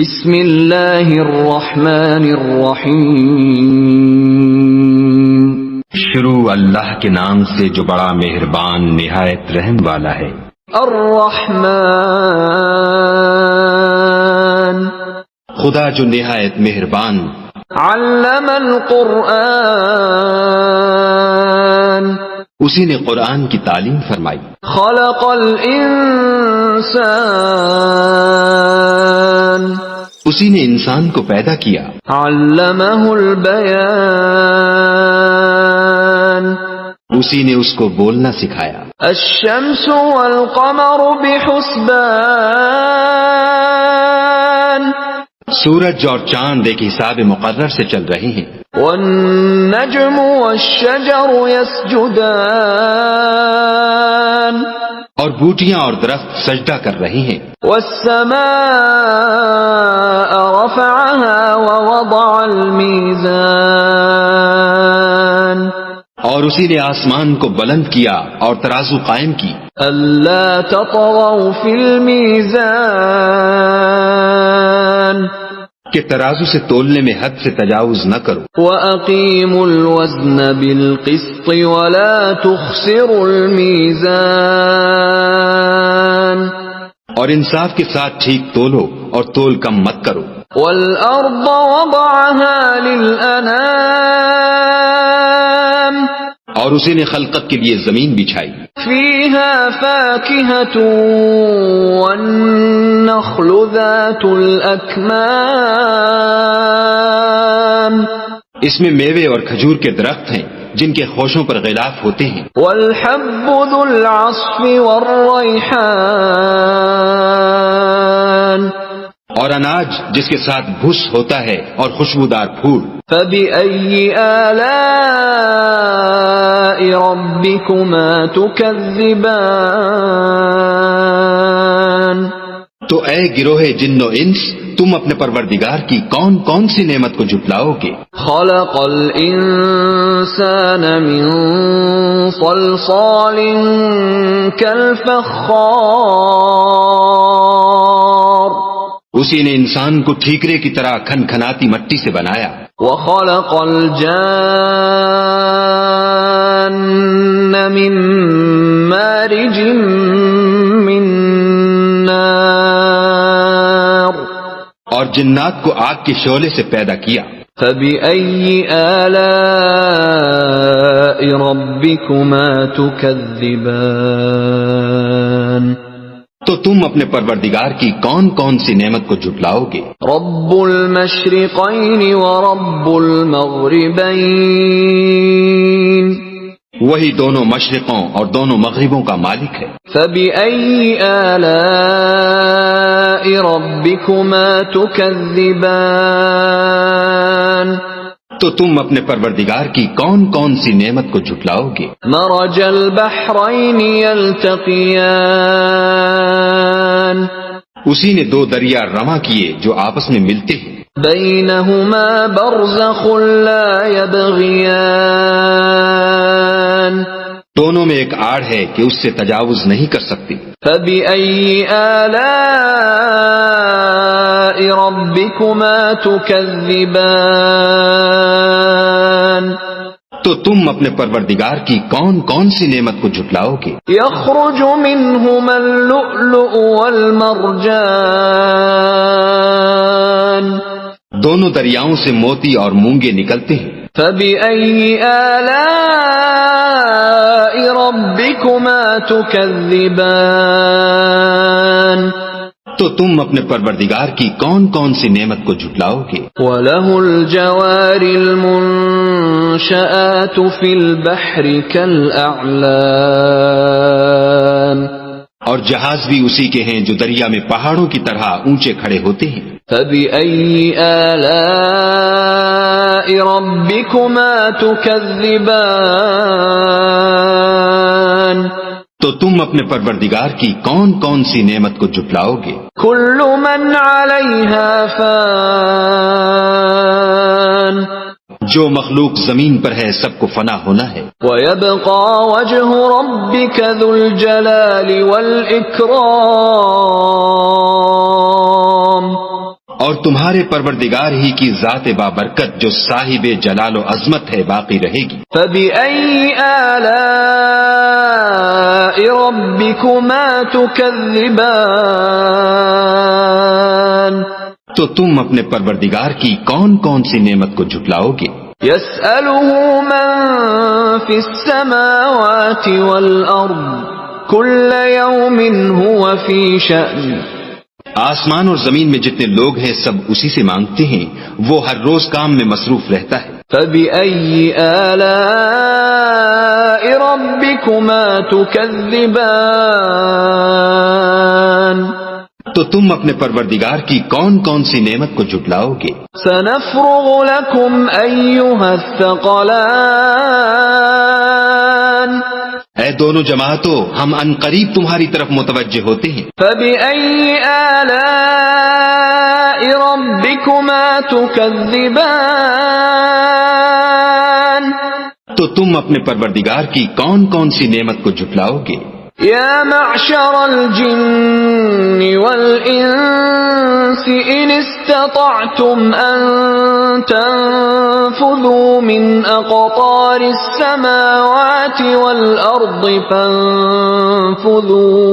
بسم اللہ الرحمن الرحیم، شروع اللہ کے نام سے جو بڑا مہربان نہایت رحم والا ہے۔ الرحمن، خدا جو نہایت مہربان، علم القرآن، اسی نے قرآن کی تعلیم فرمائی۔ خلق الانسان، اسی نے انسان کو پیدا کیا۔ علمہ البیان، اسی نے اس کو بولنا سکھایا۔ الشمس والقمر بحسبان، سورج اور چاند ایک حساب مقرر سے چل رہے ہیں۔ والنجم والشجر يسجدان، اور بوٹیاں اور درخت سجدہ کر رہے ہیں۔ والسماء رفعها ووضع الميزان، اور اسی نے آسمان کو بلند کیا اور ترازو قائم کی۔ ألا تطغوا في الميزان، کہ ترازو سے تولنے میں حد سے تجاوز نہ کرو۔ وَأَقِيمُوا الْوَزْنَ بِالْقِسْطِ وَلَا تُخْسِرُوا الْمِيزَانَ، اور انصاف کے ساتھ ٹھیک تولو اور تول کم مت کرو۔ وَالْأَرْضَ وَضَعَهَا لِلْأَنَامِ، اور اسی نے خلقت کے لیے زمین بچھائی۔ فِيهَا فَاكِهَةٌ وَالنَّخْلُ ذَاتُ الْأَكْمَامِ، اس میں میوے اور کھجور کے درخت ہیں جن کے خوشوں پر غلاف ہوتے ہیں۔ وَالْحَبُّ ذُو الْعَصْفِ وَالرَّيْحَانِ، اور اناج جس کے ساتھ بھس ہوتا ہے اور خوشبودار پھول۔ فَبِأَيِّ آلَاءِ رَبِّكُمَا تُكَذِّبَانِ، تو اے گروہ جن و انس، تم اپنے پروردگار کی کون کون سی نعمت کو جھٹلاؤ گے؟ خَلَقَ الْإِنسَانَ مِنْ صَلْصَالٍ كَالْفَخَّارِ، اسی نے انسان کو ٹھیکرے کی طرح کھن کھناتی مٹی سے بنایا۔ وَخَلَقَ الْجَانَّ مِن مَّارِجٍ مِّن نَّارٍ، اور جنات کو آگ کے شعلے سے پیدا کیا۔ فَبِأَيِّ آلَاءِ رَبِّكُمَا تُكَذِّبَانِ، تو تم اپنے پروردگار کی کون کون سی نعمت کو جھٹلاؤ گے؟ رَبُّ الْمَشْرِقَيْنِ وَرَبُّ الْمَغْرِبَيْنِ، وہی دونوں مشرقوں اور دونوں مغربوں کا مالک ہے۔ فَبِأَيِّ آلَاءِ رَبِّكُمَا تُكَذِّبَانِ، تو تم اپنے پروردگار کی کون کون سی نعمت کو جھٹلاؤ گے؟ مَرَجَ الْبَحْرَيْنِ يَلْتَقِيَانِ، اسی نے دو دریا رواں کیے جو آپس میں ملتے ہیں۔ بَيْنَهُمَا بَرْزَخٌ لَا يَبْغِيَانِ، دونوں میں ایک آڑ ہے کہ اس سے تجاوز نہیں کر سکتی۔ فَبِأَيِّ آلَاءِ رَبِّكُمَا تُكَذِّبَانِ، تو تم اپنے پروردگار کی کون کون سی نعمت کو جھٹلاؤ گے؟ يَخْرُجُ مِنْهُمَا اللُّؤْلُؤُ وَالْمَرْجَانُ، دونوں دریاؤں سے موتی اور مونگے نکلتے ہیں۔ فَبِأَيِّ آلَاءِ رَبِّكُمَا تُكَذِّبَانِ، تو تم اپنے پروردگار کی کون کون سی نعمت کو جھٹلاؤ گے؟ وَلَهُ الْجَوَارِ الْمُنشَآتُ فِي الْبَحْرِ كَالْأَعْلَامِ، اور جہاز بھی اسی کے ہیں جو دریا میں پہاڑوں کی طرح اونچے کھڑے ہوتے ہیں۔ فَبِأَيِّ آلَاءِ رَبِّكُمَا تُكَذِّبَانِ، تو تم اپنے پروردگار کی کون کون سی نعمت کو جھٹلاؤ گے؟ كُلُّ مَنْ عَلَيْهَا فَانٍ، جو مخلوق زمین پر ہے سب کو فنا ہونا ہے۔ وَيَبْقَى وَجْهُ رَبِّكَ ذُو الْجَلَالِ وَالْإِكْرَامِ، اور تمہارے پروردگار ہی کی ذات بابرکت جو صاحب جلال و عظمت ہے باقی رہے گی. فَبِأَيِّ آلَاءِ رَبِّكُمَا تُكَذِّبَانِ تو تم اپنے پروردگار کی کون کون سی نعمت کو جھٹلاؤ گے؟ يَسْأَلُهُ مَن فِي السَّمَاوَاتِ وَالْأَرْضِ كُلَّ يَوْمٍ هُوَ فِي شَأْنٍ. آسمان اور زمین میں جتنے لوگ ہیں سب اسی سے مانگتے ہیں، وہ ہر روز کام میں مصروف رہتا ہے. فَبِأَيِّ آلَاءِ رَبِّكُمَا تُكَذِّبَانِ تو تم اپنے پروردگار کی کون کون سی نعمت کو جھٹلاؤ گے؟ سَنَفْرُغُ لَكُمْ أَيُّهَ الثَّقَلَانِ اے دونوں جماعتوں، ہم ان قریب تمہاری طرف متوجہ ہوتے ہیں. فَبِأَيِّ آلَاءِ رَبِّكُمَا تُكَذِّبَانِ تو تم اپنے پروردگار کی کون کون سی نعمت کو جھٹلاؤ گے؟ يا معشر الجن والإنس إن استطعتم أن تنفذوا من أقطار السماوات والأرض فانفذوا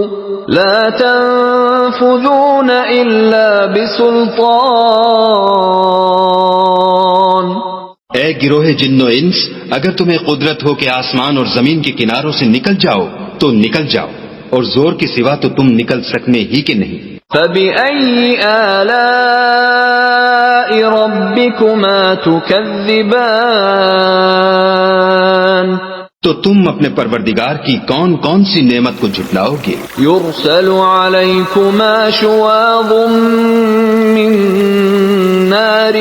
لا تنفذون إلا بسلطان. اے گروہ جن و انس، اگر تمہیں قدرت ہو کہ آسمان اور زمین کے کناروں سے نکل جاؤ تو نکل جاؤ، اور زور کے سوا تو تم نکل سکنے ہی کے نہیں. فَبِأَيِّ آلَاءِ رَبِّكُمَا تُكَذِّبَانِ تو تم اپنے پروردگار کی کون کون سی نعمت کو جھٹلاؤ گے؟ يُرْسَلُ عَلَيْكُمَا شُوَاظٌ مِّن نَّارٍ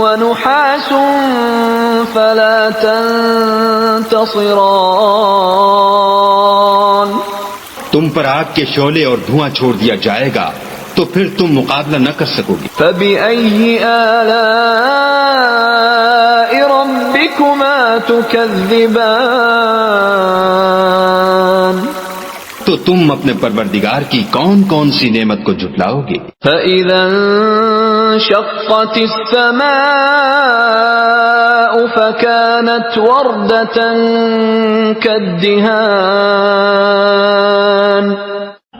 وَنُحَاسٌ فَلَا تَنتَصِرَانِ. تم پر آگ کے شعلے اور دھواں چھوڑ دیا جائے گا تو پھر تم مقابلہ نہ کر سکو گے. فَبِأَيِّ آلَاءِ رَبِّكُمَا تُكَذِّبَانِ تو تم اپنے پروردگار کی کون کون سی نعمت کو جھٹلاؤ گے؟ فَإِذَا انشَقَّتِ السَّمَاءُ فَكَانَتْ وَرْدَةً كَالدِّهَانِ.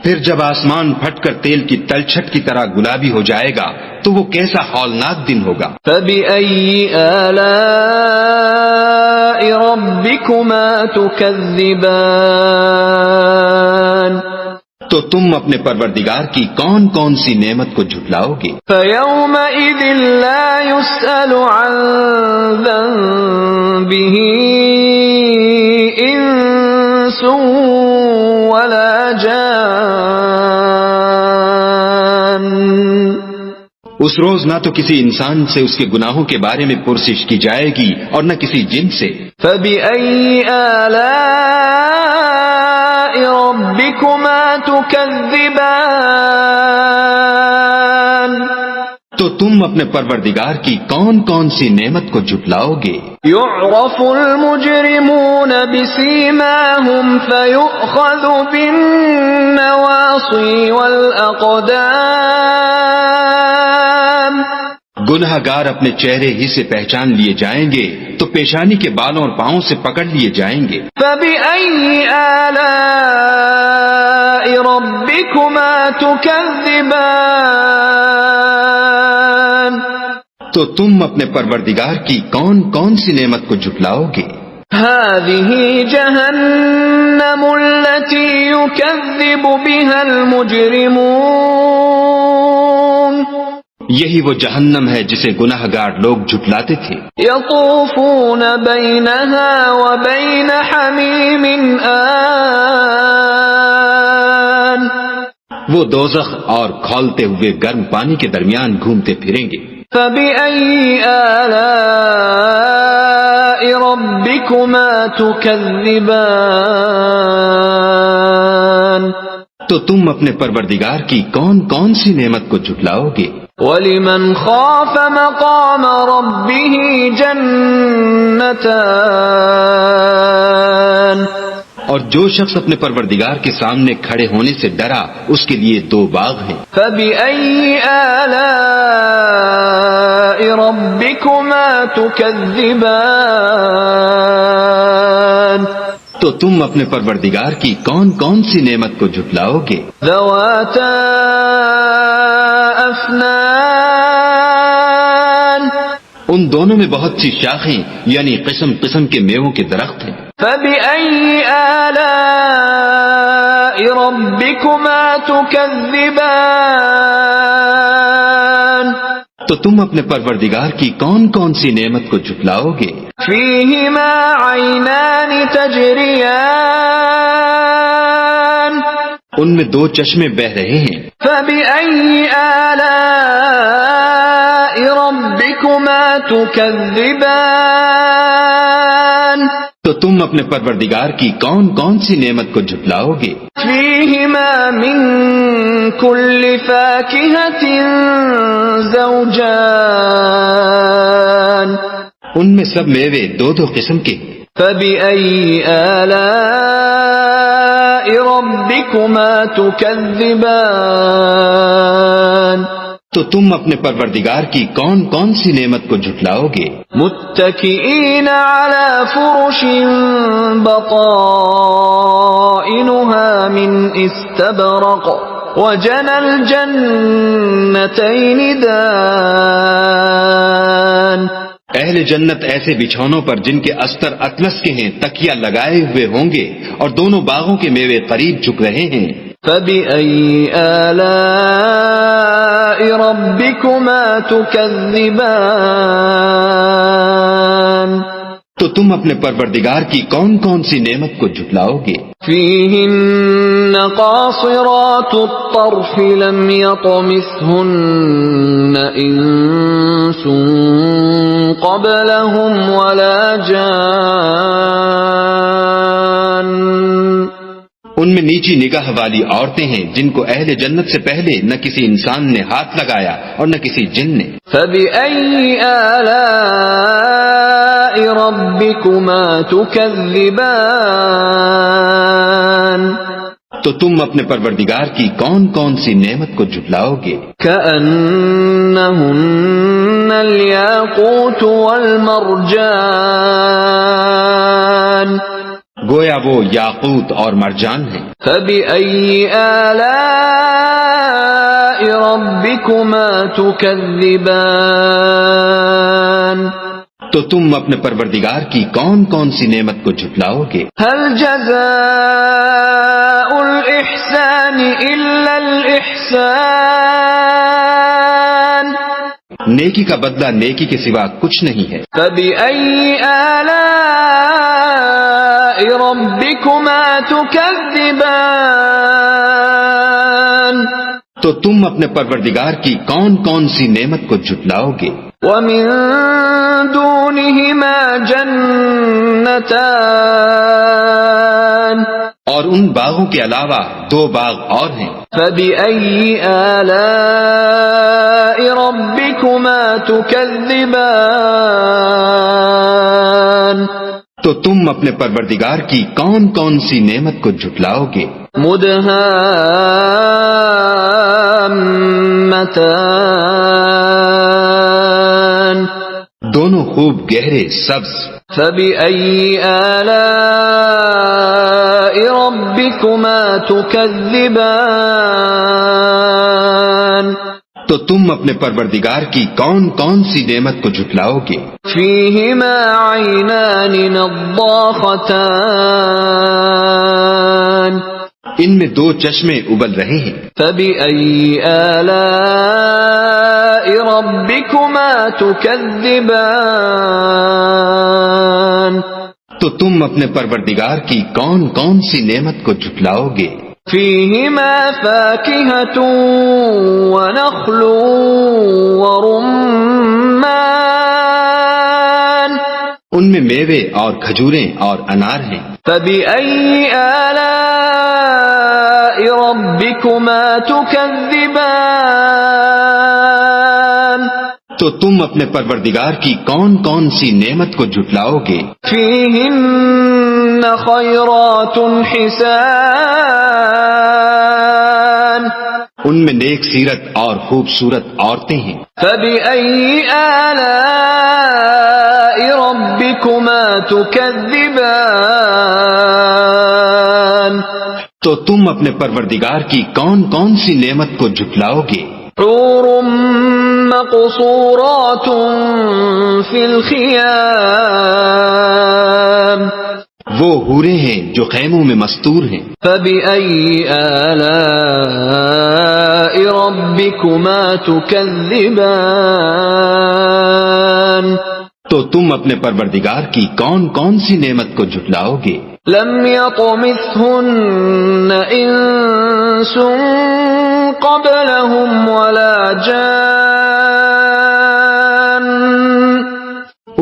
پھر جب آسمان پھٹ کر تیل کی تلچھٹ کی طرح گلابی ہو جائے گا تو وہ کیسا ہولناک دن ہوگا. فَبِأَيِّ آلَاءِ رَبِّكُمَا تُكَذِّبَانِ تو تم اپنے پروردگار کی کون کون سی نعمت کو جھٹلاؤ گے؟ فَيَوْمَئِذٍ لَا يُسْأَلُ عَن ذَنبِهِ إِنسٌ وَلَا جَانٌ. اس روز نہ تو کسی انسان سے اس کے گناہوں کے بارے میں پرسش کی جائے گی اور نہ کسی جن سے. فَبِأَيِّ آلَاءِ رَبِّكُمَا تُكَذِّبَانِ تو تم اپنے پروردگار کی کون کون سی نعمت کو جھٹلاؤ گے؟ يُعْرَفُ الْمُجْرِمُونَ بِسِيمَاهُمْ فَيُؤْخَذُ بِالنَّوَاصِي وَالْأَقْدَامِ. گناہ گار اپنے چہرے ہی سے پہچان لیے جائیں گے تو پیشانی کے بالوں اور پاؤں سے پکڑ لیے جائیں گے. فَبِأَيِّ آلَاءِ رَبِّكُمَا تُكَذِّبَانِ تو تم اپنے پروردگار کی کون کون سی نعمت کو جھٹلاؤ گے؟ هَذِهِ جَهَنَّمُ الَّتِي يُكَذِّبُ بِهَا الْمُجْرِمُونَ. یہی وہ جہنم ہے جسے گناہ گار لوگ جھٹلاتے تھے. يَطُوفُونَ بَيْنَهَا وَبَيْنَ حَمِيمٍ آنٍ. وہ دوزخ اور کھولتے ہوئے گرم پانی کے درمیان گھومتے پھریں گے. فَبِأَيِّ آلَاءِ رَبِّكُمَا تُكَذِّبَانِ تو تم اپنے پروردگار کی کون کون سی نعمت کو جھٹلاؤ گے؟ وَلِمَنْ خَافَ مَقَامَ رَبِّهِ جَنَّتَانِ. اور جو شخص اپنے پروردگار کے سامنے کھڑے ہونے سے ڈرا اس کے لیے 2 باغ ہیں. فَبِأَيِّ آلَاءِ رَبِّكُمَا تُكَذِّبَانِ تو تم اپنے پروردگار کی کون کون سی نعمت کو جھٹلاؤ گے؟ ذَوَاتَا أَفْنَانٍ ان دونوں میں بہت سی شاخیں یعنی قسم قسم کے میووں کے درخت ہیں. فَبِأَيِّ آلَاءِ رَبِّكُمَا تُكَذِّبَانِ تو تم اپنے پروردگار کی کون کون سی نعمت کو جھٹلاؤ گے؟ فِيهِمَا عَيْنَانِ تَجْرِيَانِ ان میں 2 چشمے بہ رہے ہیں. فَبِأَيِّ آلَاءِ رَبِّكُمَا تُكَذِّبَانِ تو تم اپنے پروردگار کی کون کون سی نعمت کو جھٹلاؤ گے؟ فِيهِمَا مِن كُلِّ فَاكِهَةٍ زَوْجَانِ ان میں سب میوے 2 قسم کے ہیں. فَبِأَيِّ آلَاءِ رَبِّكُمَا تُكَذِّبَانِ تو تم اپنے پروردگار کی کون کون سی نعمت کو جھٹلاؤ گے؟ متكئين على فرش بطائنها من استبرق وجنى الجنتين دان اہل جنت ایسے بچھونوں پر جن کے استر اطلس کے ہیں تکیہ لگائے ہوئے ہوں گے اور دونوں باغوں کے میوے قریب جھک رہے ہیں. فَبِأَيِّ آلَاءِ رَبِّكُمَا تُكَذِّبَانِ تو تم اپنے پروردگار کی کون کون سی نعمت کو جھٹلاؤ گے؟ فِيهِنَّ قَاصِرَاتُ الطَّرْفِ لَمْ يَطْمِثْهُنَّ إِنسٌ قَبْلَهُمْ وَلَا جَانٌّ ان میں نیچی نگاہ والی عورتیں ہیں جن کو اہل جنت سے پہلے نہ کسی انسان نے ہاتھ لگایا اور نہ کسی جن نے. فَبِأَيِّ آلَاءِ رَبِّكُمَا تُكَذِّبَانِ تو تم اپنے پروردگار کی کون کون سی نعمت کو جھٹلاؤ گے؟ كَأَنَّهُنَّ الْيَاقُوتُ وَالْمَرْجَانُ گویا وہ یاقوت اور مرجان ہیں. فَبِأَيِّ آلَاءِ رَبِّكُمَا تُكَذِّبَانِ تو تم اپنے پروردگار کی کون کون سی نعمت کو جھٹلاؤ گے؟ هَلْ جَزَاءُ الْإِحْسَانِ إِلَّا الْإِحْسَانُ نیکی کا بدلہ نیکی کے سوا کچھ نہیں ہے. فَبِأَيِّ آلَاءِ رَبِّكُمَا تُكَذِّبَانِ تو تم اپنے پروردگار کی کون کون سی نعمت کو جھٹلاؤ گے؟ وَمِن دُونِهِمَا جَنَّتَانِ اور ان باغوں کے علاوہ 2 باغ اور ہیں. فَبِأَيِّ آلَاءِ رَبِّكُمَا تُكَذِّبَانِ تو تم اپنے پروردگار کی کون کون سی نعمت کو جھٹلاؤ گے؟ مُدْهَامَّتَانِ دونوں خوب گہرے سبز. فَبِأَيِّ آلَاءِ رَبِّكُمَا تُكَذِّبَانِ تو تم اپنے پروردگار کی کون کون سی نعمت کو جھٹلاؤ گے؟ فِيهِمَا عَيْنَانِ نَضَّاخَتَانِ ان میں 2 چشمے ابل رہے ہیں. فَبِأَيِّ آلَاءِ رَبِّكُمَا تُكَذِّبَانِ تو تم اپنے پروردگار کی کون کون سی نعمت کو جھٹلاؤ گے؟ فِيهِمَا فَاكِهَةٌ وَنَخْلٌ وَرُمَّانٌ ان میں میوے اور کھجوریں اور انار ہیں. فَبِأَيِّ آلَاءِ رَبِّكُمَا تُكَذِّبَانِ تو تم اپنے پروردگار کی کون کون سی نعمت کو جھٹلاؤ گے؟ فِيهِنَّ خيرات حسان ان میں نیک سیرت اور خوبصورت عورتیں ہیں. فبأي آلاء ربكما تكذبان تو تم اپنے پروردگار کی کون کون سی نعمت کو جھٹلاؤ گے؟ حور مقصورات في الخيام وہ حوریں ہیں جو خیموں میں مستور ہیں. فبأي آلاء ربكما تكذبان تو تم اپنے پروردگار کی کون کون سی نعمت کو جھٹلاؤ گے؟ لم يطمثهن انس قبلهم ولا جان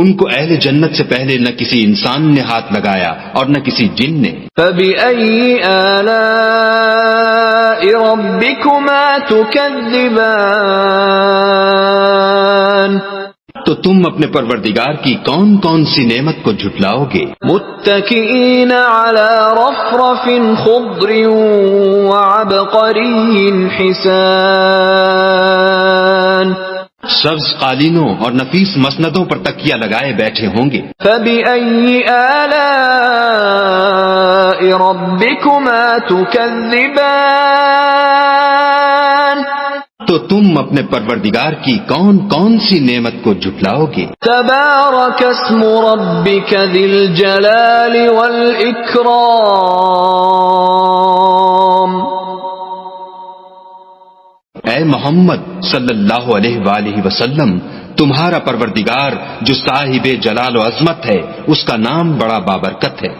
ان کو اہل جنت سے پہلے نہ کسی انسان نے ہاتھ لگایا اور نہ کسی جن نے. فبأي آلاء ربكما تكذبان تو تم اپنے پروردگار کی کون کون سی نعمت کو جھٹلاؤ گے؟ متكئين على رفرف خضر وعبقري حسان سبز قالینوں اور نفیس مسندوں پر تکیہ لگائے بیٹھے ہوں گے. فبأي آلاء ربكما تكذبان تو تم اپنے پروردگار کی کون کون سی نعمت کو جھٹلاؤ گے؟ تبارك اسم ربك ذي الجلال والإكرام اے محمد صلی اللہ علیہ وآلہ وسلم، تمہارا پروردگار جو صاحب جلال و عظمت ہے، اس کا نام بڑا بابرکت ہے.